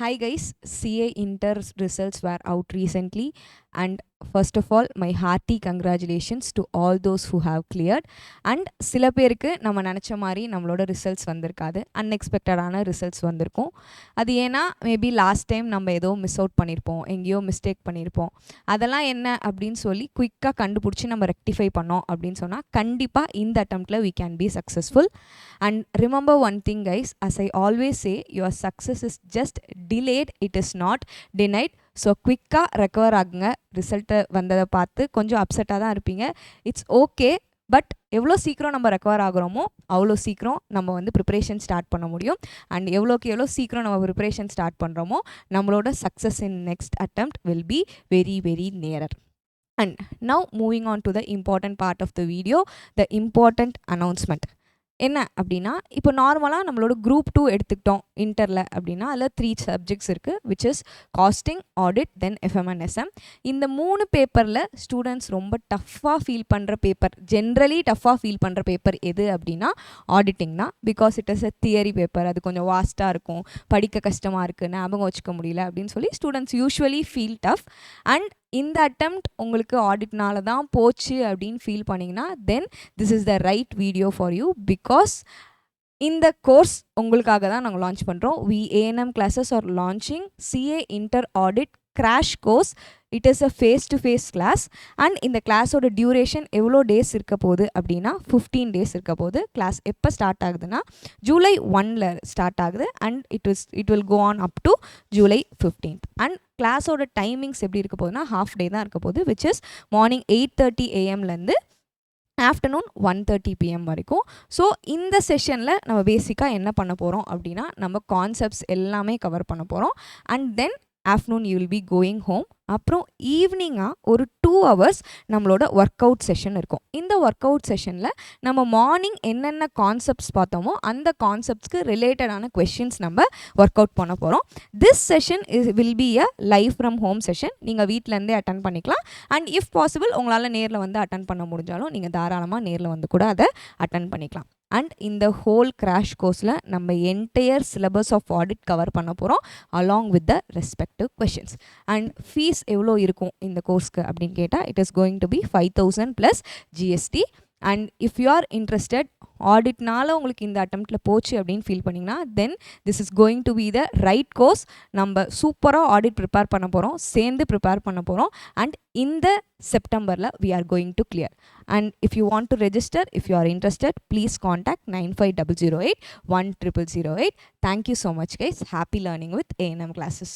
Hi guys, CA Inter results were out recently, and first of all, my hearty congratulations to all those who have cleared. And சில பேருக்கு நம்ம நினச்ச மாதிரி நம்மளோட results வந்திருக்காது, அன்எக்ஸ்பெக்டடான results வந்திருக்கும். அது ஏன்னா மேபி லாஸ்ட் டைம் நம்ம ஏதோ மிஸ் அவுட் பண்ணியிருப்போம், எங்கேயோ மிஸ்டேக் பண்ணியிருப்போம். அதெல்லாம் என்ன அப்படின்னு சொல்லி குயிக்காக கண்டுபிடிச்சி நம்ம ரெக்டிஃபை பண்ணோம் அப்படின்னு சொன்னால் கண்டிப்பாக இந்த அட்டம்ப்டில் we can be successful. And remember one thing guys, as I always say, your success is just delayed, it is not denied. So குவிக்காக ரெக்கவர் ஆகுங்க. ரிசல்ட்டு வந்ததை பார்த்து கொஞ்சம் அப்செட்டாக தான் இருப்பீங்க, இட்ஸ் ஓகே. பட் எவ்வளோ சீக்கிரம் நம்ம ரெக்கவர் ஆகுறோமோ அவ்வளோ சீக்கிரம் நம்ம வந்து ப்ரிப்பரேஷன் ஸ்டார்ட் பண்ண முடியும். அண்ட் எவ்வளோக்கு எவ்வளோ சீக்கிரம் நம்ம ப்ரிப்பரேஷன் ஸ்டார்ட் பண்ணுறோமோ நம்மளோட success in next attempt will be very very nearer. And now moving on to the important part of the video, the important announcement. என்ன அப்படின்னா, இப்போ நார்மலாக நம்மளோட குரூப் 2 எடுத்துக்கிட்டோம் இன்டரில் அப்படின்னா அதில் 3 சப்ஜெக்ட்ஸ் இருக்குது, which is costing, audit, then FMNSM. இந்த 3 பேப்பரில் ஸ்டூடெண்ட்ஸ் ரொம்ப டஃப்பாக ஃபீல் பண்ணுற பேப்பர், ஜென்ரலி டஃப்பாக ஃபீல் பண்ணுற பேப்பர் எது அப்படின்னா ஆடிட்டிங் தான். Because it is a theory paper, அது கொஞ்சம் வாஸ்ட்டாக இருக்கும், படிக்க கஷ்டமாக இருக்குது, ஞாபகம் வச்சுக்க முடியல அப்படின்னு சொல்லி students usually feel tough. And இந்த அட்டெம்ப்ட் உங்களுக்கு ஆடிட்னால தான் போச்சு அப்படின்னு ஃபீல் பண்ணிங்கன்னா then this is the right video for you. Because இந்த கோர்ஸ் உங்களுக்காக தான் நாங்கள் லான்ச் பண்ணுறோம். ANM classes are launching CA Inter Audit crash course. It is a face to face class. அண்ட் இந்த கிளாஸோட டியூரேஷன் எவ்வளோ டேஸ் இருக்க போகுது அப்படின்னா 15 டேஸ் இருக்க போகுது. கிளாஸ் எப்போ ஸ்டார்ட் ஆகுதுன்னா July 1 ஸ்டார்ட் ஆகுது. And it will go on up to July 15th. And கிளாஸோட டைமிங்ஸ் எப்படி இருக்க போகுதுன்னா ஹாஃப் டே தான் இருக்க போகுது, which is morning 8:30 AM afternoon 1:30 PM வரைக்கும். ஸோ இந்த செஷனில் நம்ம பேசிக்காக என்ன பண்ண போகிறோம் அப்படின்னா நம்ம கான்செப்ட்ஸ் எல்லாமே கவர் பண்ண போகிறோம். And then afternoon you will be going home. அப்புறம் ஈவினிங்காக ஒரு 2 hours நம்மளோட ஒர்க் அவுட் செஷன் இருக்கும். இந்த ஒர்க் அவுட் செஷனில் நம்ம மார்னிங் என்னென்ன கான்செப்ட்ஸ் பார்த்தோமோ அந்த கான்செப்ட்ஸ்க்கு ரிலேட்டடான கொஷின்ஸ் நம்ம ஒர்க் அவுட் பண்ண போகிறோம். This session will be a live from home session. நீங்கள் வீட்டிலேருந்தே அட்டன் பண்ணிக்கலாம். அண்ட் இஃப் பாசிபிள் உங்களால் நேரில் வந்து அட்டன் பண்ண முடிஞ்சாலும் நீங்கள் தாராளமாக நேரில் வந்து கூட அதை அட்டன் பண்ணிக்கலாம். அண்ட் இந்த ஹோல் கிராஷ் கோர்ஸில் நம்ம entire syllabus of audit cover பண்ண போகிறோம் along with the respective questions. And fees எவ்வளோ இருக்கும் இந்த கோர்ஸ்க்கு அப்படின்னு கேட்டால் it is going to be 5,000 + GST. And if you are interested, ஆடிட்னால உங்களுக்கு இந்த அட்டெம்ப்டில் போச்சு அப்படின்னு ஃபீல் பண்ணிங்கன்னா then this is going to be the right course. நம்ம சூப்பராக ஆடிட் ப்ரிப்பேர் பண்ண போகிறோம், சேர்ந்து ப்ரிப்பேர் பண்ண போகிறோம். அண்ட் இந்த செப்டம்பரில் we are going to clear. And if you want to register, if you are interested, please contact 950008 1008. Thank you so much guys. Happy learning with ANM classes.